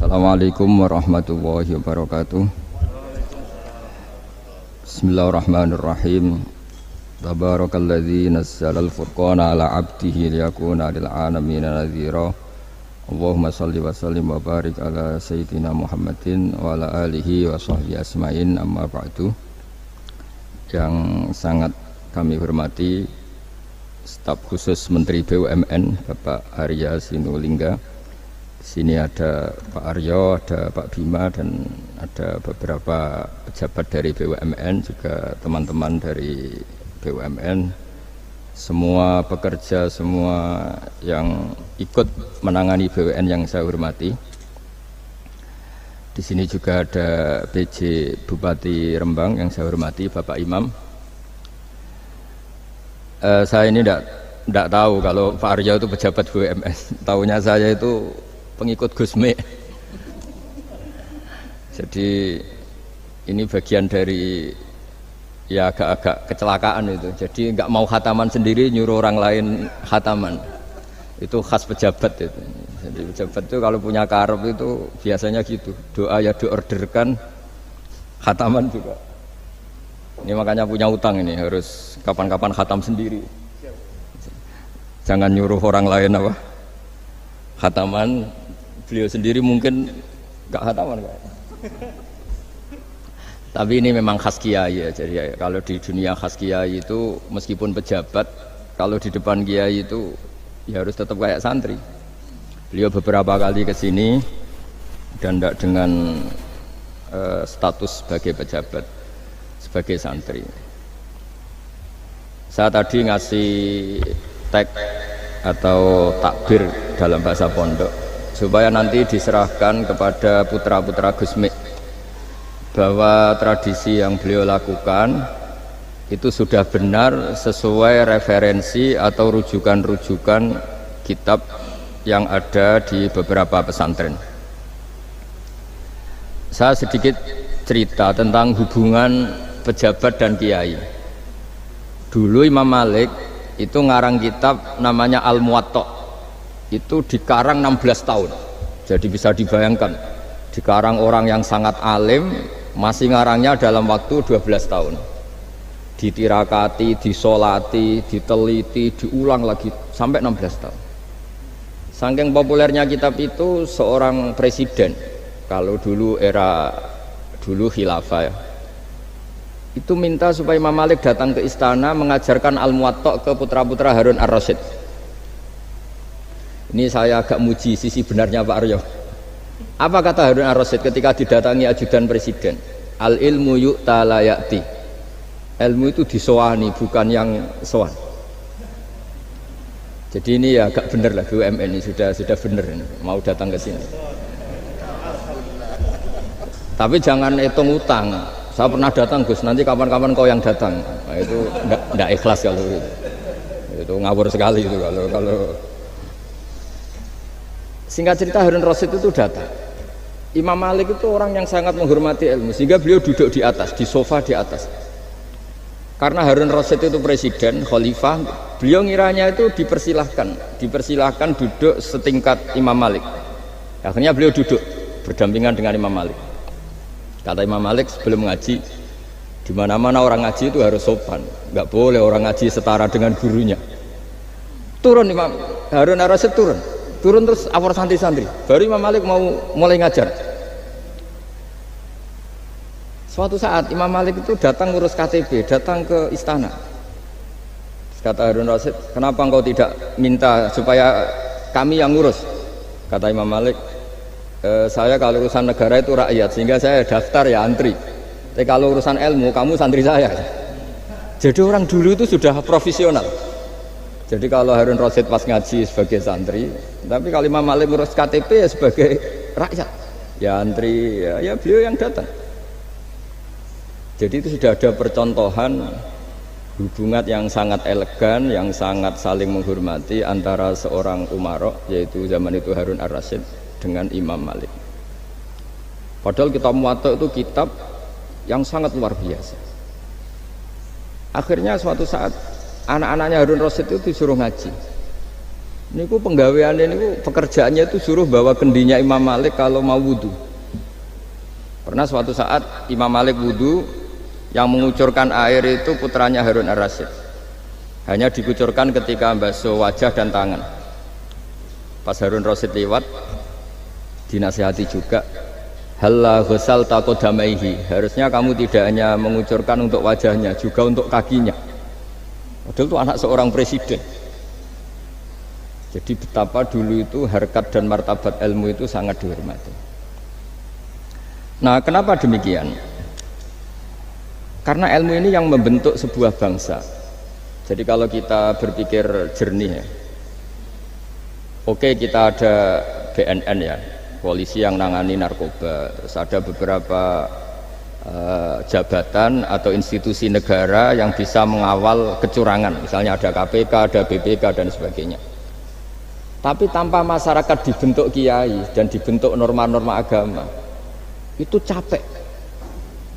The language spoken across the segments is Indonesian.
Assalamualaikum warahmatullahi wabarakatuh. Bismillahirrahmanirrahim. Tabarakalladzi nazzalal furqana ala 'abdihi liyakuna lil 'alamin nadhira. Allahumma shalli wa sallim wa barik ala sayyidina Muhammadin wa ala alihi wa sahbihi asma'in, amma ba'du. Yang sangat kami hormati staf khusus Menteri BUMN Bapak Arya Sinulinga. Di sini ada Pak Aryo, ada Pak Bima, dan ada beberapa pejabat dari BUMN, juga teman-teman dari BUMN, semua pekerja, semua yang ikut menangani BUMN yang saya hormati. Di sini juga ada PJ Bupati Rembang yang saya hormati, Bapak Imam. Saya ini tidak tahu kalau Pak Aryo itu pejabat BUMN. Tahunya saya itu pengikut Gusme. Jadi ini bagian dari ya agak-agak kecelakaan itu. Jadi nggak mau khataman sendiri, nyuruh orang lain khataman. Itu khas pejabat itu. Jadi pejabat itu kalau punya karep itu biasanya gitu. Doa ya diorderkan, khataman juga. Ini makanya punya utang ini, harus kapan-kapan khatam sendiri. Jangan nyuruh orang lain apa khataman, beliau sendiri mungkin nggak khataman kok. Tapi ini memang khas kiai ya. Jadi kalau di dunia khas kiai itu meskipun pejabat, kalau di depan kiai itu ya harus tetap kayak santri. Beliau beberapa kali ke sini dan tidak dengan status sebagai pejabat, sebagai santri. Saya tadi ngasih tag atau takbir dalam bahasa pondok supaya nanti diserahkan kepada putra-putra Gusmi bahwa tradisi yang beliau lakukan itu sudah benar sesuai referensi atau rujukan-rujukan kitab yang ada di beberapa pesantren. Saya sedikit cerita tentang hubungan pejabat dan kiai. Dulu Imam Malik itu ngarang kitab namanya Al-Muwatta, itu dikarang 16 tahun. Jadi bisa dibayangkan, dikarang orang yang sangat alim, masih ngarangnya dalam waktu 12 tahun. Ditirakati, disolati, diteliti, diulang lagi sampai 16 tahun. Saking populernya kitab itu, seorang presiden, kalau dulu era khilafah ya, itu minta supaya Imam Malik datang ke istana mengajarkan Al-Muwatta ke putra-putra Harun Ar-Rasyid. Ini saya agak muji sisi benarnya Pak Aryo. Apa kata Harun Ar-Rasyid ketika didatangi ajudan presiden? Al-ilmu yu'ta la ya'ti. Ilmu itu disoani, bukan yang soan. Jadi ini ya agak benar lah, BUMN ini sudah benar ini, mau datang ke sini. Tapi jangan hitung utang. Saya pernah datang Gus, nanti kapan-kapan kau yang datang. Nah, itu enggak ikhlas kalau itu ngawur sekali itu kalau. Singkat cerita, Harun Rasyid itu datang. Imam Malik itu orang yang sangat menghormati ilmu, sehingga beliau duduk di atas, di sofa di atas. Karena Harun Rasyid itu presiden, khalifah, beliau ngiranya itu dipersilahkan duduk setingkat Imam Malik. Akhirnya beliau duduk berdampingan dengan Imam Malik. Kata Imam Malik sebelum ngaji, di mana-mana orang ngaji itu harus sopan, nggak boleh orang ngaji setara dengan gurunya. Turun Imam Harun Ar-Rasyid turun terus awal santri-santri. Baru Imam Malik mau mulai ngajar. Suatu saat Imam Malik itu datang ngurus KTP, datang ke istana. Kata Harun Rasyid, kenapa engkau tidak minta supaya kami yang ngurus? Kata Imam Malik, saya kalau urusan negara itu rakyat, sehingga saya daftar ya antri. Tapi kalau urusan ilmu, kamu santri saya. Jadi orang dulu itu sudah profesional. Jadi kalau Harun Rasyid pas ngaji sebagai santri, tapi kalau Imam Malik ngurus KTP ya sebagai rakyat, ya antri, ya beliau yang datang. Jadi itu sudah ada percontohan hubungan yang sangat elegan, yang sangat saling menghormati antara seorang umara, yaitu zaman itu Harun Ar-Rasyid, dengan Imam Malik. Padahal kitab Muwatta itu kitab yang sangat luar biasa. Akhirnya suatu saat anak-anaknya Harun Rasyid itu disuruh ngaji. Niku penggaweannya niku pekerjaannya itu suruh bawa kendinya Imam Malik kalau mau wudu. Pernah suatu saat Imam Malik wudu, yang mengucurkan air itu putranya Harun ar-Rasyid. Hanya dikucurkan ketika basuh wajah dan tangan. Pas Harun Rasyid lewat, dinasihati juga, halla ghusal taqaddamaihi, harusnya kamu tidak hanya mengucurkan untuk wajahnya, juga untuk kakinya. Padahal itu anak seorang presiden. Jadi betapa dulu itu harkat dan martabat ilmu itu sangat dihormati. Nah, kenapa demikian? Karena ilmu ini yang membentuk sebuah bangsa. Jadi kalau kita berpikir jernih ya, oke, kita ada BNN ya, polisi yang nangani narkoba, terus ada beberapa jabatan atau institusi negara yang bisa mengawal kecurangan, misalnya ada KPK, ada BPK dan sebagainya. Tapi tanpa masyarakat dibentuk kiai dan dibentuk norma-norma agama, itu capek.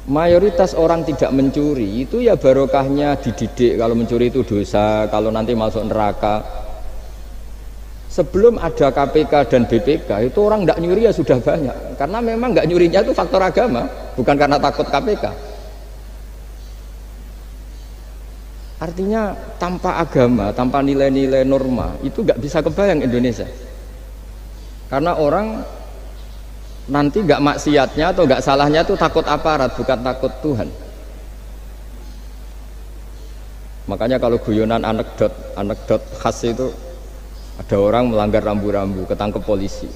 Mayoritas orang tidak mencuri, itu ya barokahnya dididik kalau mencuri itu dosa, kalau nanti masuk neraka. Sebelum ada KPK dan BPK, itu orang tidak nyuri ya sudah banyak. Karena memang nggak nyurinya itu faktor agama, bukan karena takut KPK. Artinya tanpa agama, tanpa nilai-nilai norma, itu nggak bisa kebayang Indonesia. Karena orang nanti nggak maksiatnya atau nggak salahnya itu takut aparat, bukan takut Tuhan. Makanya kalau guyonan anekdot khas itu, ada orang melanggar rambu-rambu, ketangkep polisi.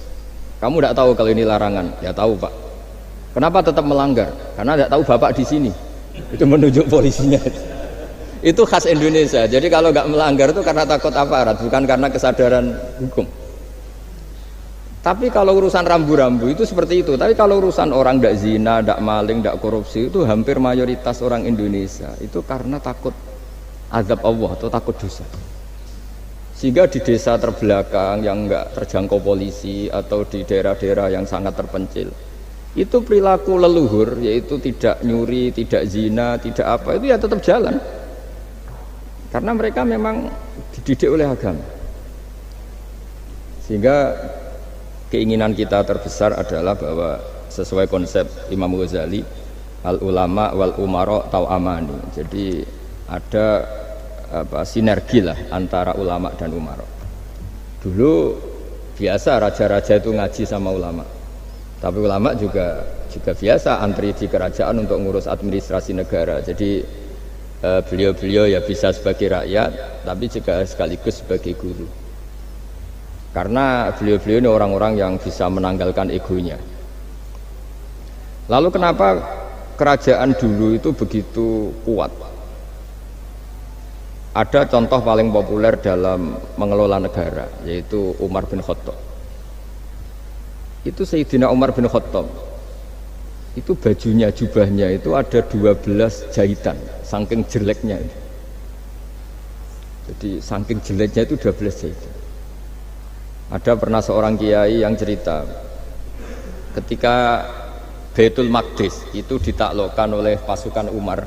Kamu tidak tahu kalau ini larangan? Ya tahu Pak. Kenapa tetap melanggar? Karena tidak tahu Bapak di sini. Itu menunjuk polisinya. Itu khas Indonesia. Jadi kalau nggak melanggar itu karena takut aparat, bukan karena kesadaran hukum. Tapi kalau urusan rambu-rambu itu seperti itu. Tapi kalau urusan orang tidak zina, tidak maling, tidak korupsi, itu hampir mayoritas orang Indonesia itu karena takut azab Allah atau takut dosa. Sehingga di desa terbelakang yang nggak terjangkau polisi atau di daerah-daerah yang sangat terpencil, itu perilaku leluhur, yaitu tidak nyuri, tidak zina, tidak apa, itu ya tetap jalan. Karena mereka memang dididik oleh agama. Sehingga keinginan kita terbesar adalah bahwa sesuai konsep Imam Ghazali, al ulama wal umara tau amani. Jadi ada sinergi lah antara ulama dan umara. Dulu biasa raja-raja itu ngaji sama ulama. Tapi ulama juga biasa antri di kerajaan untuk ngurus administrasi negara. Jadi beliau-beliau ya bisa sebagai rakyat, tapi juga sekaligus sebagai guru. Karena beliau-beliau ini orang-orang yang bisa menanggalkan egonya. Lalu kenapa kerajaan dulu itu begitu kuat? Ada contoh paling populer dalam mengelola negara, yaitu Umar bin Khattab. Itu Sayyidina Umar bin Khattab, itu bajunya, jubahnya itu ada 12 jahitan, saking jeleknya. Jadi saking jeleknya itu 12 jahitan. Ada pernah seorang kiai yang cerita, ketika Baitul Maqdis itu ditaklukkan oleh pasukan Umar,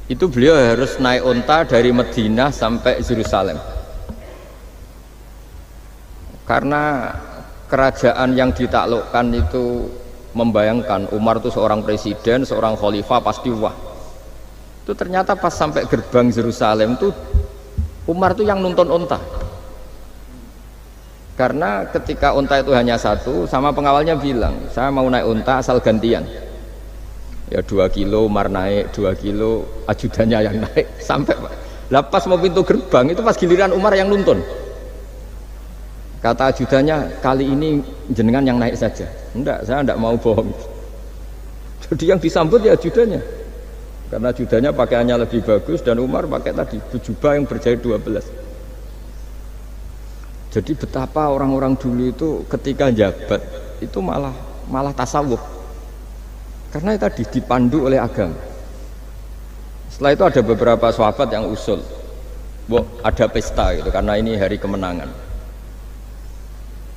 itu beliau harus naik unta dari Madinah sampai Yerusalem. Karena kerajaan yang ditaklukkan itu membayangkan Umar itu seorang presiden, seorang khalifah, pasti wah. Itu ternyata pas sampai gerbang Yerusalem itu Umar itu yang nuntun unta. Karena ketika unta itu hanya satu, sama pengawalnya bilang, saya mau naik unta asal gantian. Ya 2 kilo Umar naik, 2 kilo ajudannya yang naik, sampai lah pas mau pintu gerbang itu pas giliran Umar yang nuntun. Kata ajudannya, kali ini jenengan yang naik saja. Enggak, saya enggak mau bohong. Jadi yang disambut ya ajudannya. Karena ajudannya pakaiannya lebih bagus dan Umar pakai tadi jubah yang berjahit 12. Jadi betapa orang-orang dulu itu ketika jabat itu malah tasawuf. Karena tadi dipandu oleh agama. Setelah itu ada beberapa sahabat yang usul, ada pesta gitu karena ini hari kemenangan.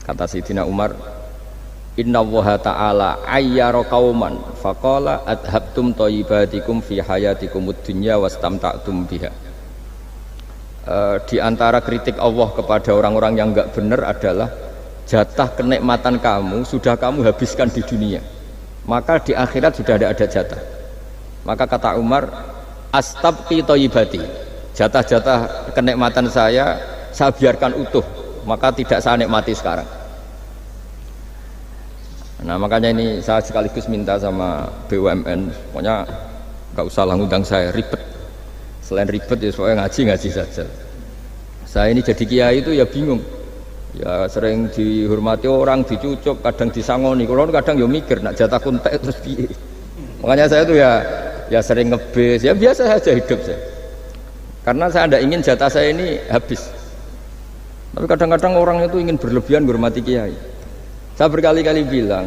Kata Sayyidina Umar, Inna Allaha ta'ala ayyara qauman faqala adhabtum thayyibatikum fi hayatikumud dunya wastamta'tum biha. di antara kritik Allah kepada orang-orang yang enggak benar adalah jatah kenikmatan kamu sudah kamu habiskan di dunia, maka di akhirat sudah ada jatah. Maka kata Umar, astabqi thayyibati, jatah-jatah kenikmatan saya biarkan utuh, maka tidak saya nikmati sekarang. Nah makanya ini saya sekaligus minta sama BUMN, pokoknya nggak usah lah ngundang saya, ribet. Selain ribet ya soalnya ngaji saja. Saya ini jadi kiai itu ya bingung, ya sering dihormati orang, dicucuk, kadang disangoni. Kalau kadang ya mikir, nak jatah kuntek terus piye. Makanya saya tuh ya sering ngebis, ya biasa saja hidup saya. Karena saya tidak ingin jatah saya ini habis. Tapi kadang-kadang orang itu ingin berlebihan menghormati kiai. Saya berkali-kali bilang,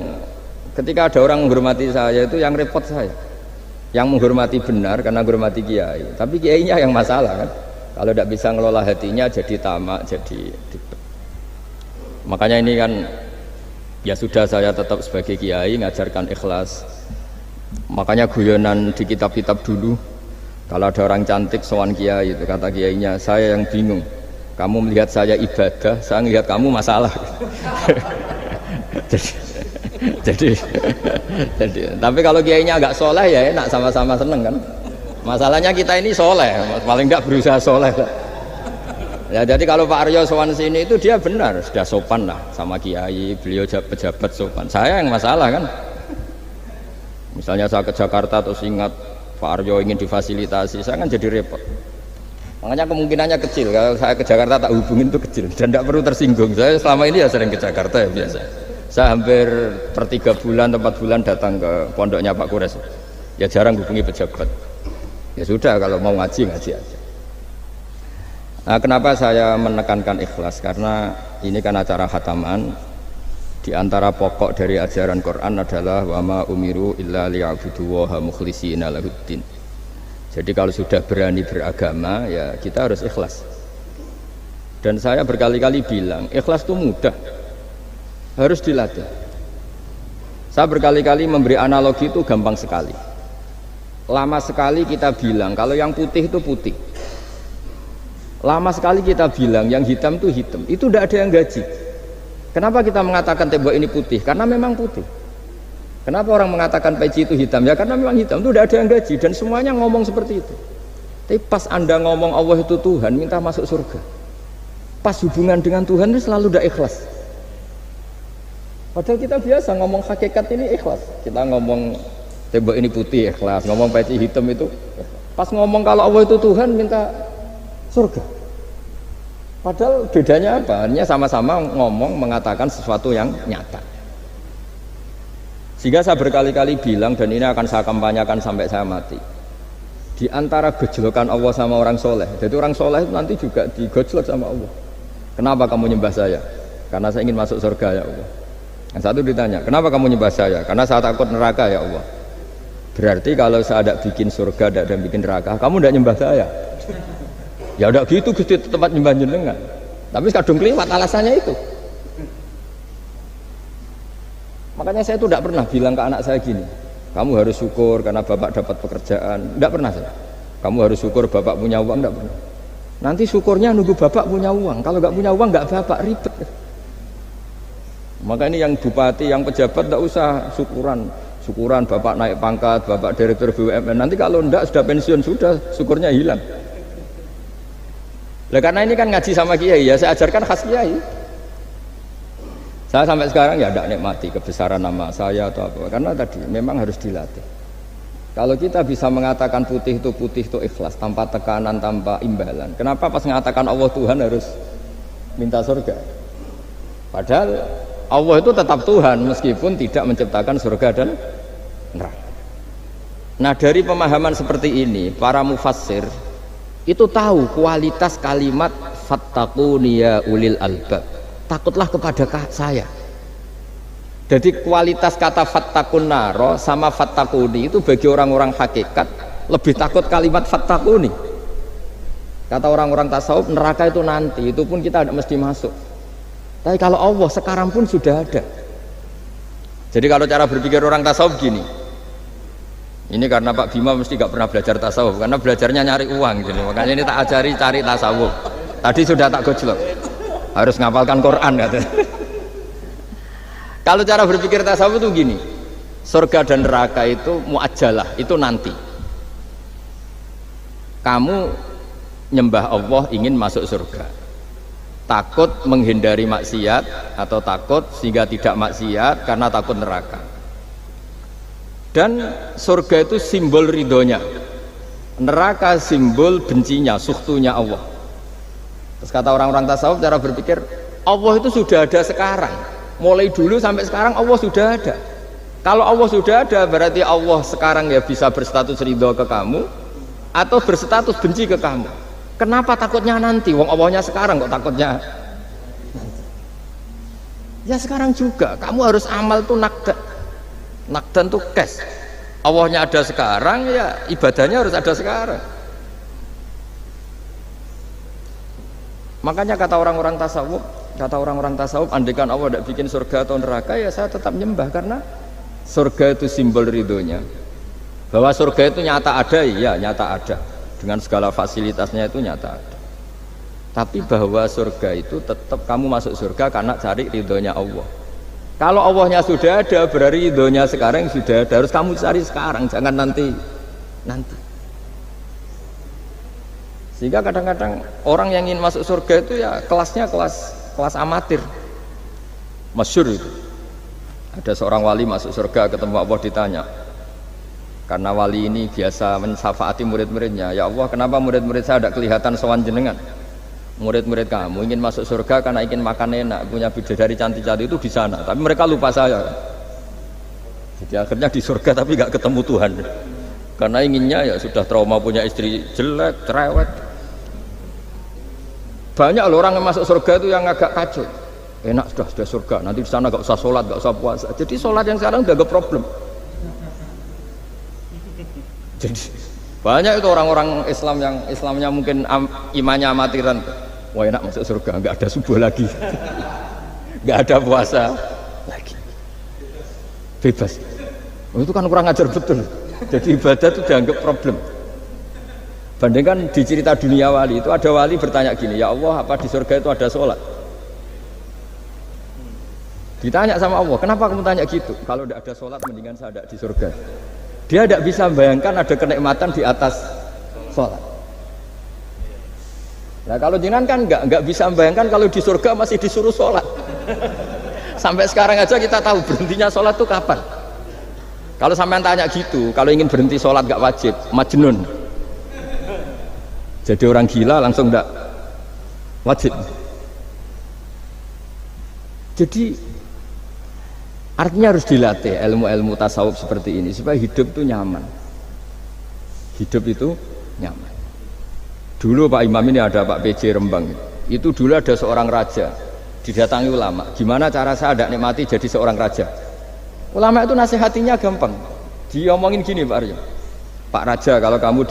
ketika ada orang menghormati saya itu yang repot saya. Yang menghormati benar karena menghormati kiai, tapi kiainya yang masalah kan. Kalau tidak bisa ngelola hatinya jadi tamak, jadi ribet. Makanya ini kan ya sudah, saya tetap sebagai kiai ngajarkan ikhlas. Makanya guyonan di kitab-kitab dulu, kalau ada orang cantik sowan kiai itu kata kiainya, saya yang bingung. Kamu melihat saya ibadah, saya melihat kamu masalah. jadi tapi kalau kiainya agak soleh ya enak, sama-sama seneng kan. Masalahnya kita ini soleh, paling enggak berusaha soleh lah. Ya jadi kalau Pak Aryo sowan sini itu dia benar, sudah sopan lah sama kiai, beliau pejabat sopan. Saya yang masalah kan. Misalnya saya ke Jakarta terus ingat Pak Aryo ingin difasilitasi, saya kan jadi repot. Makanya kemungkinannya kecil kalau saya ke Jakarta tak hubungin itu kecil dan tidak perlu tersinggung. Saya selama ini ya sering ke Jakarta ya biasa. Saya hampir per 3 bulan atau 4 bulan datang ke pondoknya Pak Kures. Ya jarang hubungi pejabat. Ya sudah, kalau mau ngaji aja. Nah, kenapa saya menekankan ikhlas? Karena ini kan acara khataman. Di antara pokok dari ajaran Quran adalah wa ma umiru illa liya'budullaha mukhlishina lahuddin. Jadi kalau sudah berani beragama ya kita harus ikhlas. Dan saya berkali-kali bilang, ikhlas itu mudah. Harus dilatih. Saya berkali-kali memberi analogi itu gampang sekali. Lama sekali kita bilang kalau yang putih itu putih. Lama sekali kita bilang yang hitam itu hitam. Itu tidak ada yang gaji. Kenapa kita mengatakan tembok ini putih? Karena memang putih. Kenapa orang mengatakan peci itu hitam? Ya karena memang hitam. Itu tidak ada yang gaji dan semuanya ngomong seperti itu. Tapi pas Anda ngomong Allah itu Tuhan, minta masuk surga. Pas hubungan dengan Tuhan itu selalu tidak ikhlas. Padahal kita biasa ngomong hakikat ini ikhlas. Kita ngomong tembok ini putih ikhlas, ngomong peci hitam itu. Pas ngomong kalau Allah itu Tuhan, minta surga. Padahal bedanya apa? Hanya sama-sama ngomong mengatakan sesuatu yang nyata. Sehingga saya berkali-kali bilang dan ini akan saya kampanyakan sampai saya mati. Di antara gejolokan Allah sama orang soleh. Jadi orang soleh itu nanti juga digojlok sama Allah. Kenapa kamu nyembah saya? Karena saya ingin masuk surga ya Allah. Yang satu ditanya, kenapa kamu nyembah saya? Karena saya takut neraka ya Allah. Berarti kalau saya ada bikin surga, ada bikin neraka, kamu tidak nyembah saya. Ya udah gitu Gusti tempat nyembah jenengan. Tapi kadung kliwat alasannya itu. Makanya saya itu tidak pernah bilang ke anak saya gini, kamu harus syukur karena bapak dapat pekerjaan. Tidak pernah saya. Kamu harus syukur bapak punya uang, tidak pernah. Nanti syukurnya nunggu bapak punya uang. Kalau nggak punya uang nggak bapak, ribet. Maka ini yang bupati, yang pejabat tidak usah syukuran bapak naik pangkat, bapak direktur BUMN. Nanti kalau enggak sudah pensiun sudah syukurnya hilang. Nah, karena ini kan ngaji sama kiai ya, saya ajarkan khas kiai. Saya sampai sekarang ya tidak nikmati kebesaran nama saya atau apa, karena tadi memang harus dilatih. Kalau kita bisa mengatakan putih itu ikhlas, tanpa tekanan, tanpa imbalan. Kenapa pas mengatakan Allah Tuhan harus minta surga? Padahal Allah itu tetap Tuhan meskipun tidak menciptakan surga dan neraka. Nah dari pemahaman seperti ini para mufassir itu tahu kualitas kalimat fattaquni ya ulil albab, takutlah kepada saya. Jadi kualitas kata fattaqun naro sama fattaquni itu bagi orang-orang hakikat lebih takut kalimat fattaquni. Kata orang-orang tasawuf neraka itu nanti, itu pun kita tidak mesti masuk. Tapi kalau Allah sekarang pun sudah ada. Jadi kalau cara berpikir orang tasawuf gini, Ini karena Pak Bima mesti gak pernah belajar tasawuf, karena belajarnya nyari uang gitu. Makanya ini tak ajari cari tasawuf. Tadi sudah tak gojlok, harus ngapalkan Quran katanya. Kalau cara berpikir tasawuf itu gini, surga dan neraka itu muajjalah, itu nanti. Kamu nyembah Allah ingin masuk surga, takut menghindari maksiat atau takut sehingga tidak maksiat karena takut neraka. Dan surga itu simbol ridhonya, neraka simbol bencinya, sukhtunya Allah. Terus kata orang-orang tasawuf cara berpikir, Allah itu sudah ada sekarang, mulai dulu sampai sekarang Allah sudah ada. Kalau Allah sudah ada berarti Allah sekarang ya bisa berstatus ridho ke kamu atau berstatus benci ke kamu. Kenapa takutnya nanti? Wong Allahnya sekarang kok takutnya nanti? Ya sekarang juga kamu harus amal tuh nakdan tuh cash. Allahnya ada sekarang, ya ibadahnya harus ada sekarang. Makanya kata orang-orang tasawuf, andaikan Allah tidak bikin surga atau neraka, ya saya tetap nyembah, karena surga itu simbol ridhonya. Bahwa surga itu nyata ada, ya nyata ada, dengan segala fasilitasnya itu nyata ada. Tapi bahwa surga itu tetap kamu masuk surga karena cari ridhonya Allah. Kalau Allahnya sudah ada, berarti ridhonya sekarang sudah ada, harus kamu cari sekarang, jangan nanti. Sehingga kadang-kadang orang yang ingin masuk surga itu ya kelasnya kelas amatir. Masyhur itu. Ada seorang wali masuk surga, ketemu Allah, ditanya. Karena wali ini biasa mensyafaati murid-muridnya, ya Allah, kenapa murid-murid saya tidak kelihatan sowan jenengan? Murid-murid kamu ingin masuk surga karena ingin makan enak, punya bidadari cantik-cantik itu di sana, tapi mereka lupa saya. Jadi akhirnya di surga tapi nggak ketemu Tuhan, karena inginnya ya sudah trauma, punya istri jelek, cerewet. Banyak loh orang yang masuk surga itu yang agak kacau. Enak sudah surga, nanti di sana nggak usah sholat, nggak usah puasa. Jadi sholat yang sekarang udah gak problem. Jadi banyak itu orang-orang Islam yang Islamnya mungkin imannya amatiran. Wah enak masuk surga, nggak ada subuh lagi, nggak ada puasa lagi, bebas. Itu kan kurang ajar betul. Jadi ibadah itu dianggap problem. Bandingkan di cerita dunia wali itu, ada wali bertanya gini, ya Allah, apa di surga itu ada sholat? Ditanya sama Allah, kenapa kamu tanya gitu? Kalau tidak ada sholat mendingan saya ada di surga. Dia tidak bisa membayangkan ada kenikmatan di atas sholat. Nah kalau jenengan kan nggak bisa membayangkan kalau di surga masih disuruh sholat. Sampai sekarang aja kita tahu berhentinya sholat itu kapan. Kalau sampean tanya gitu, kalau ingin berhenti sholat nggak wajib, majnun. Jadi orang gila langsung nggak wajib. Jadi artinya harus dilatih ilmu-ilmu tasawuf seperti ini supaya hidup itu nyaman. Hidup itu nyaman. Dulu Pak Imam ini ada Pak PJ Rembang. Itu dulu ada seorang raja didatangi ulama. Gimana cara saya tidak nikmati jadi seorang raja? Ulama itu nasihatinya gampang. Diomongin gini Pak Aryo. Pak Raja, kalau kamu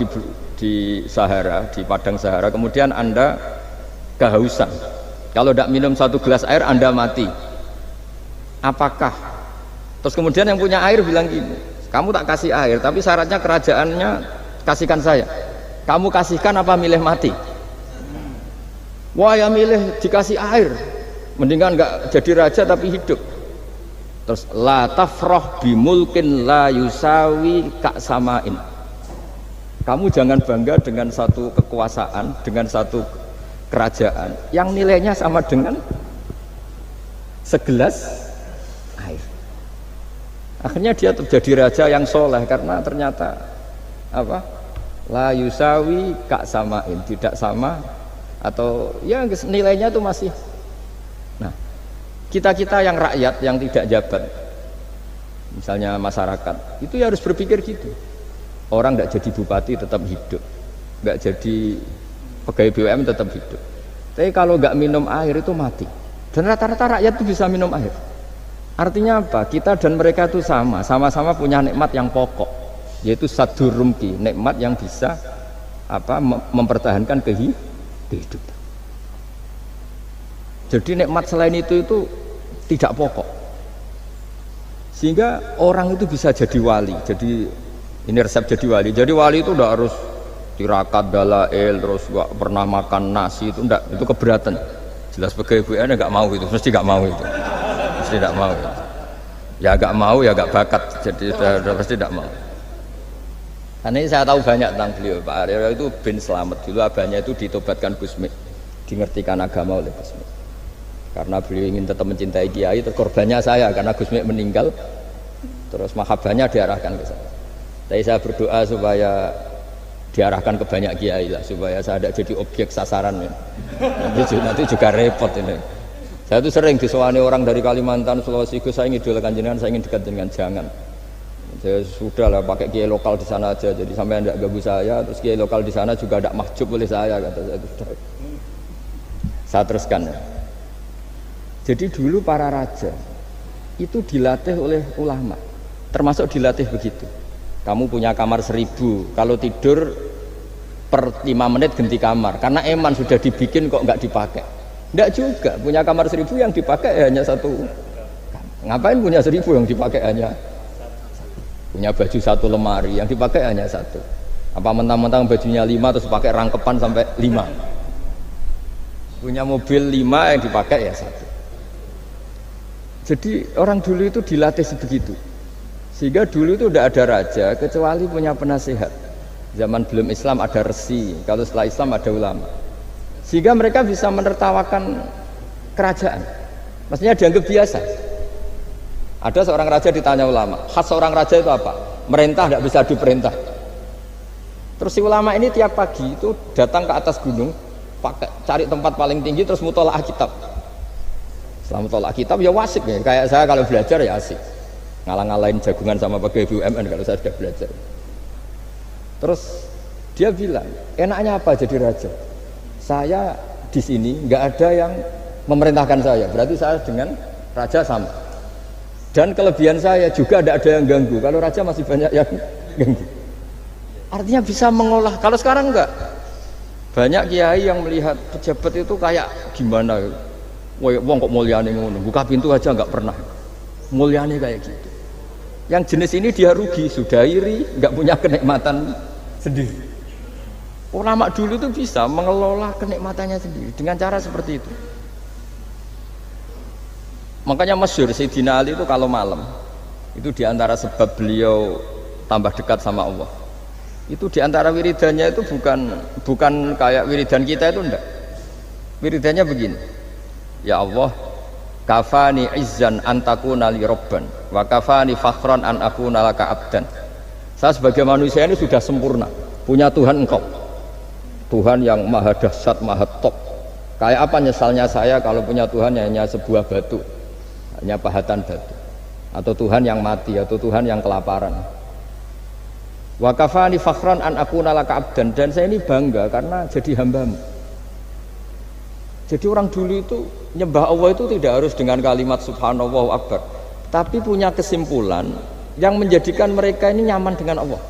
di Sahara, di padang Sahara, kemudian Anda kehausan. Kalau tidak minum satu gelas air Anda mati. Apakah? Terus kemudian yang punya air bilang gini, kamu tak kasih air, tapi syaratnya kerajaannya kasihkan saya. Kamu kasihkan apa milih mati? Wah ya milih dikasih air, mendingan nggak jadi raja tapi hidup. Terus la tafrah bimulkin la yusawi kak samain. Kamu jangan bangga dengan satu kekuasaan, dengan satu kerajaan yang nilainya sama dengan segelas air. Akhirnya dia terjadi raja yang soleh karena ternyata apa? La yusawi kak samain, tidak sama atau ya nilainya itu masih. Nah, kita yang rakyat yang tidak jabat, misalnya masyarakat, itu ya harus berpikir gitu. Orang nggak jadi bupati tetap hidup, nggak jadi pegawai BUMN tetap hidup. Tapi kalau nggak minum air itu mati. Dan rata-rata rakyat itu bisa minum air. Artinya apa? Kita dan mereka itu sama-sama punya nikmat yang pokok, yaitu sadur rumki, nikmat yang bisa mempertahankan kehidupan. Jadi nikmat selain itu tidak pokok. Sehingga orang itu bisa jadi wali, jadi Ini resep jadi wali. Jadi wali itu udah harus tirakat dalail terus gak pernah makan nasi itu enggak, itu keberatan. Jelas pegawai BUMN enggak mau itu, mesti enggak mau itu. Mesti enggak mau. Itu. Ya enggak mau ya enggak bakat. Jadi udah pasti enggak mau. Karena ini saya tahu banyak tentang beliau. Pak Aryo itu bin selamat dulu abahnya itu ditobatkan Gusmi, dingertikan agama oleh Gusmi. Karena beliau ingin tetap mencintai kiai, terus korbannya saya karena Gusmi meninggal. Terus mahabbahnya diarahkan ke saya. Tapi saya berdoa supaya diarahkan ke banyak kiai lah, supaya saya tidak jadi objek sasaran ya. Nanti juga repot ini. Saya tuh sering disewani orang dari Kalimantan, Sulawesi, saya ingin idolakan jenengan, saya ingin dekat dengan jangan. Saya sudah lah pakai kiai lokal di sana aja, jadi sampai tidak ganggu saya. Terus kiai lokal di sana juga tidak mahjub oleh saya, kata saya. Saya teruskan ya. Jadi dulu para raja itu dilatih oleh ulama, termasuk dilatih begitu. Kamu punya kamar 1000, kalau tidur per 5 menit ganti kamar, karena eman sudah dibikin kok nggak dipakai. Nggak juga, punya kamar 1000 yang dipakai hanya satu. Ngapain punya 1000 yang dipakai hanya? Punya baju satu lemari yang dipakai hanya satu. Apa mentang-mentang bajunya 5 terus pakai rangkepan sampai 5. Punya mobil 5 yang dipakai ya satu. Jadi orang dulu itu dilatih sebegitu. Sehingga dulu itu tidak ada raja kecuali punya penasihat. Zaman belum Islam ada resi, kalau setelah Islam ada ulama. Sehingga mereka bisa menertawakan kerajaan. Maksudnya dianggap biasa. Ada seorang raja ditanya ulama, khas seorang raja itu apa? Merintah tidak bisa diperintah. Terus si ulama ini tiap pagi itu datang ke atas gunung, cari tempat paling tinggi terus mutola'ah kitab. Setelah mutola'ah kitab ya wasik ya, kayak saya kalau belajar ya asik. Ngalang-ngalain jagungan sama pegawai BUMN kalau saya sudah belajar. Terus dia bilang, enaknya apa jadi raja? Saya di sini nggak ada yang memerintahkan saya, berarti saya dengan raja sama. Dan kelebihan saya juga tidak ada yang ganggu. Kalau raja masih banyak yang ganggu. Artinya bisa mengolah. Kalau sekarang enggak. Banyak kiai yang melihat pejabat itu kayak gimana? Wong kok mulyane ngono, buka pintu aja nggak pernah. Mulyane kayak gitu. Yang jenis ini dia rugi, sudah iri, nggak punya kenikmatan sendiri. Ulama dulu itu bisa mengelola kenikmatannya sendiri dengan cara seperti itu. Makanya masyhur Sayyidina Ali itu kalau malam itu diantara sebab beliau tambah dekat sama Allah. Itu diantara wiridannya itu bukan kayak wiridan kita itu enggak. Wiridannya begini. Ya Allah, kafani izzan antakuna li robban wa kafani fakhran an akuna laka abdan. Saya sebagai manusia ini sudah sempurna, punya Tuhan engkau, Tuhan yang maha dahsyat, maha top. Kayak apa nyesalnya saya kalau punya Tuhan hanya sebuah batu, hanya pahatan batu, atau Tuhan yang mati, atau Tuhan yang kelaparan. Wa kafani fakhran an akuna laka abdan, dan saya ini bangga karena jadi hambamu. Jadi orang dulu itu nyembah Allah itu tidak harus dengan kalimat subhanallahu akbar, tapi punya kesimpulan yang menjadikan mereka ini nyaman dengan Allah.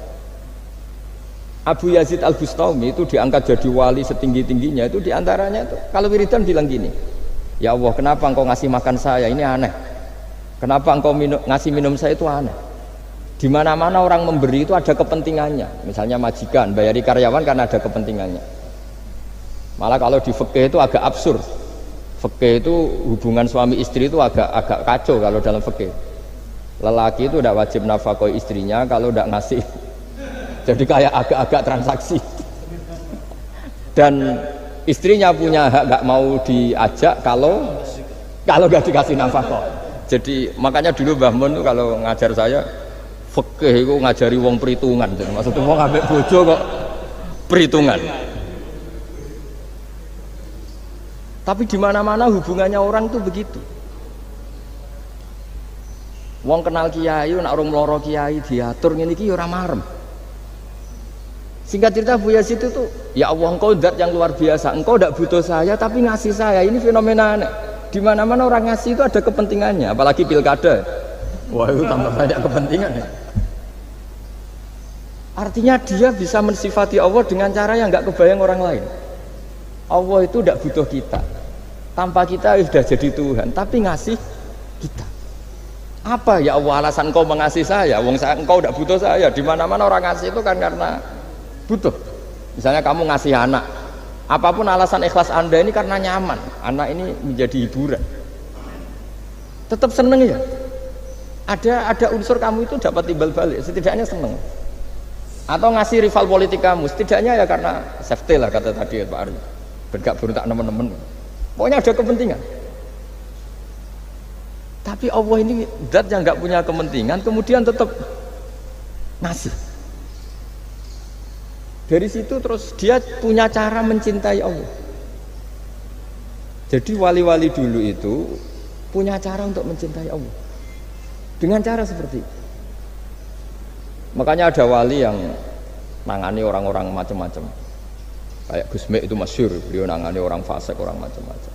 Abu Yazid Al-Bustami itu diangkat jadi wali setinggi-tingginya, itu diantaranya itu kalau wiridan bilang gini, ya Allah, kenapa engkau ngasih makan saya, ini aneh. Kenapa engkau ngasih minum saya, itu aneh. Di mana-mana orang memberi itu ada kepentingannya. Misalnya majikan bayari karyawan karena ada kepentingannya. Malah kalau di fikih itu agak absurd. Fikih itu hubungan suami istri itu agak kacau kalau dalam fikih. Lelaki itu tidak wajib nafkah istrinya kalau tidak ngasih. Jadi kayak agak-agak transaksi. Dan istrinya punya hak nggak mau diajak kalau nggak dikasih nafkah. Jadi makanya dulu Mbah Mun tuh kalau ngajar saya fikih itu ngajari wong perhitungan. Maksudnya wong ambek bojo kok perhitungan. Tapi di mana-mana hubungannya orang tuh begitu. Wong kenal kiai, nak orang meloro kiai diatur ngene iki ora marem. Singkat cerita Bu Yazid itu, ya Allah engkau zat yang luar biasa, engkau tidak butuh saya tapi ngasih saya. Ini fenomena aneh. Di mana-mana orang ngasih itu ada kepentingannya, apalagi pilkada. Wah itu tambah banyak kepentingan ya. Artinya dia bisa mensifati Allah dengan cara yang nggak kebayang orang lain. Allah itu tidak butuh kita, tanpa kita sudah jadi Tuhan, tapi ngasih kita. Apa ya Allah alasan engkau mengasihi saya? Engkau tidak butuh saya. Di mana-mana orang ngasih itu kan karena butuh. Misalnya kamu ngasih anak, apapun alasan ikhlas Anda ini karena nyaman. Anak ini menjadi hiburan. Tetap seneng ya. Ada unsur kamu itu dapat timbal balik, setidaknya seneng. Atau ngasih rival politik kamu, setidaknya ya karena safety lah kata tadi Pak Aryo. Bergak berontak teman-teman. Pokoknya ada kepentingan. Tapi Allah ini zat yang nggak punya kepentingan, kemudian tetap ngasih. Dari situ terus dia punya cara mencintai Allah. Jadi wali-wali dulu itu punya cara untuk mencintai Allah. Dengan cara seperti itu. Makanya ada wali yang nangani orang-orang macam-macam. Kayak Gusme itu masyhur, beliau nangani orang fasik, orang macam-macam.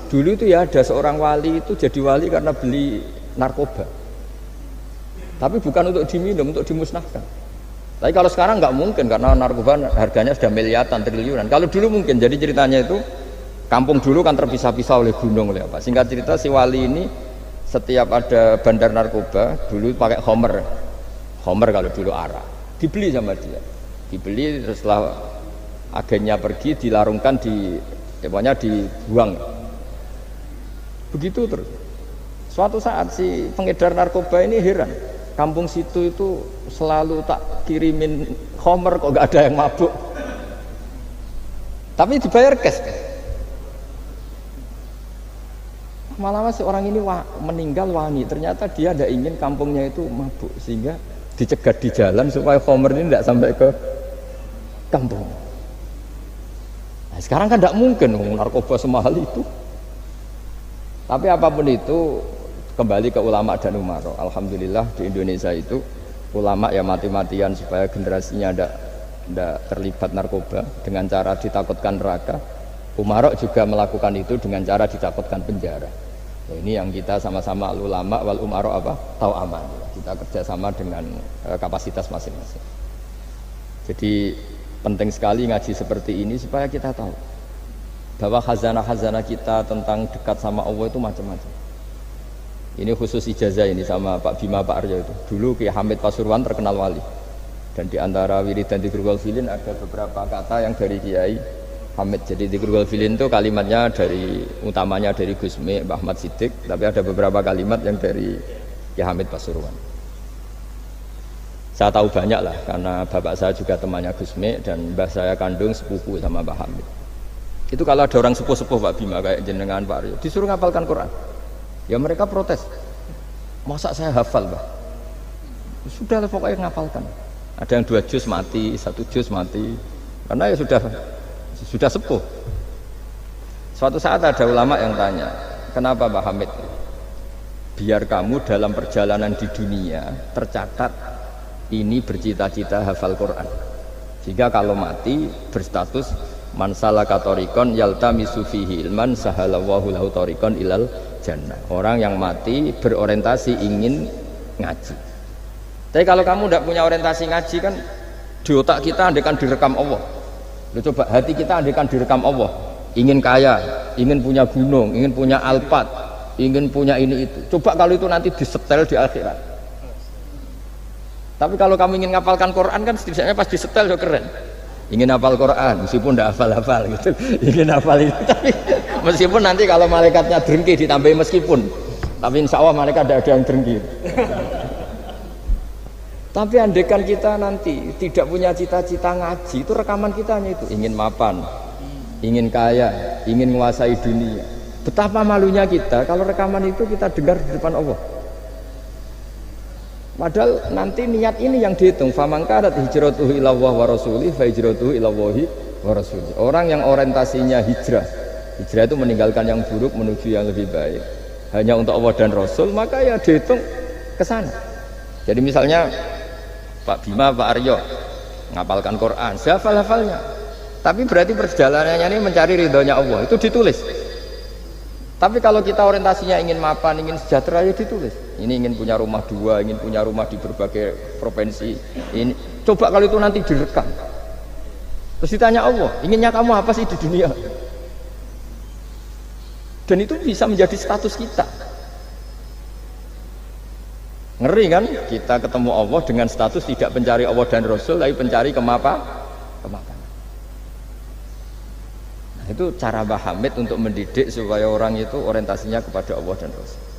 Dulu itu ya ada seorang wali itu jadi wali karena beli narkoba. Tapi bukan untuk diminum, untuk dimusnahkan. Tapi kalau sekarang nggak mungkin karena narkoba harganya sudah miliaran, triliunan. Kalau dulu mungkin. Jadi ceritanya itu kampung dulu kan terpisah-pisah oleh gunung, oleh apa. Singkat cerita si wali ini setiap ada bandar narkoba dulu pakai Homer kalau dulu arak dibeli sama dia, dibeli setelah agennya pergi dilarungkan pokoknya dibuang begitu terus. Suatu saat si pengedar narkoba ini heran, kampung situ itu selalu tak kirimin Homer kok gak ada yang mabuk, tapi dibayar cash. Malah si orang ini meninggal wani, ternyata dia tidak ingin kampungnya itu mabuk, sehingga dicegat di jalan supaya Homer ini tidak sampai ke kampung. Nah, sekarang kan tidak mungkin narkoba semahal itu. Tapi apapun itu kembali ke ulama dan umaro. Alhamdulillah di Indonesia itu ulama ya mati-matian supaya generasinya tidak terlibat narkoba dengan cara ditakutkan neraka. Umaro juga melakukan itu dengan cara ditakutkan penjara. Nah, ini yang kita sama-sama ulama wal umaro tahu aman. Kita kerjasama dengan kapasitas masing-masing. Jadi penting sekali ngaji seperti ini supaya kita tahu bahwa khazanah-khazanah kita tentang dekat sama Allah itu macam-macam. Ini khusus ijazah ini sama Pak Bima Pak Aryo itu. Dulu Ki Hamid Pasuruan terkenal wali. Dan di antara wirid dan dzikrul filin ada beberapa kata yang dari Kiai Hamid. Jadi dzikrul filin itu kalimatnya utamanya dari Gusme Mbah Ahmad Siddiq, tapi ada beberapa kalimat yang dari Ki Hamid Pasuruan. Saya tahu banyak lah karena bapak saya juga temannya Gusme dan mbah saya kandung sepupu sama Mbah Hamid. Itu kalau ada orang sepuh-sepuh Pak Bima kayak jenengan Pak Aryo disuruh ngapalkan Quran, ya mereka protes. Masa saya hafal Mbah? Sudah lah pokoknya ngapalkan. Ada yang 2 juz mati, 1 juz mati, karena ya sudah sepuh. Suatu saat ada ulama yang tanya, kenapa Mbah Hamid? Biar kamu dalam perjalanan di dunia tercatat ini bercita-cita hafal Quran, sehingga kalau mati berstatus man salaka thoriqan yaltamisu fihi ilman sahalallahu lahu thoriqan ilal jannah. Orang yang mati berorientasi ingin ngaji. Tapi kalau kamu tidak punya orientasi ngaji kan di otak kita andaikan direkam Allah. Loh, coba hati kita andaikan direkam Allah, ingin kaya, ingin punya gunung, ingin punya alpat, ingin punya ini itu. Coba kalau itu nanti disetel di akhirat. Tapi kalau kamu ingin ngapalkan Quran kan setidaknya pas disetel udah keren. Ingin hafal Quran meskipun tidak hafal-hafal gitu. Ingin hafal itu tapi meskipun nanti kalau malaikatnya drengki ditambahin meskipun. Tapi insya Allah malaikat tidak ada yang drengki. Tapi andaikan kita nanti tidak punya cita-cita ngaji, itu rekaman kita hanya itu, ingin mapan, ingin kaya, ingin menguasai dunia. Betapa malunya kita kalau rekaman itu kita dengar di depan Allah. Padahal nanti niat ini yang dihitung. Faman kanat hijratuhu ila Allah wa rasulih fa hijratuhu ila Allahi wa rasulih. Orang yang orientasinya hijrah itu meninggalkan yang buruk menuju yang lebih baik, hanya untuk Allah dan Rasul, maka ya dihitung ke sana. Jadi misalnya Pak Bima, Pak Aryo ngapalkan Quran, hafal-hafalnya. Tapi berarti perjalanannya ini mencari ridhonya Allah, itu ditulis. Tapi kalau kita orientasinya ingin mapan, ingin sejahtera, ya ditulis. Ini ingin punya rumah 2, ingin punya rumah di berbagai provinsi. Ini coba kalau itu nanti direkam. Terus ditanya Allah, inginnya kamu apa sih di dunia? Dan itu bisa menjadi status kita. Ngeri kan? Kita ketemu Allah dengan status tidak pencari Allah dan Rasul, tapi pencari kemapanan. Nah, itu cara Mbah Hamid untuk mendidik supaya orang itu orientasinya kepada Allah dan Rasul.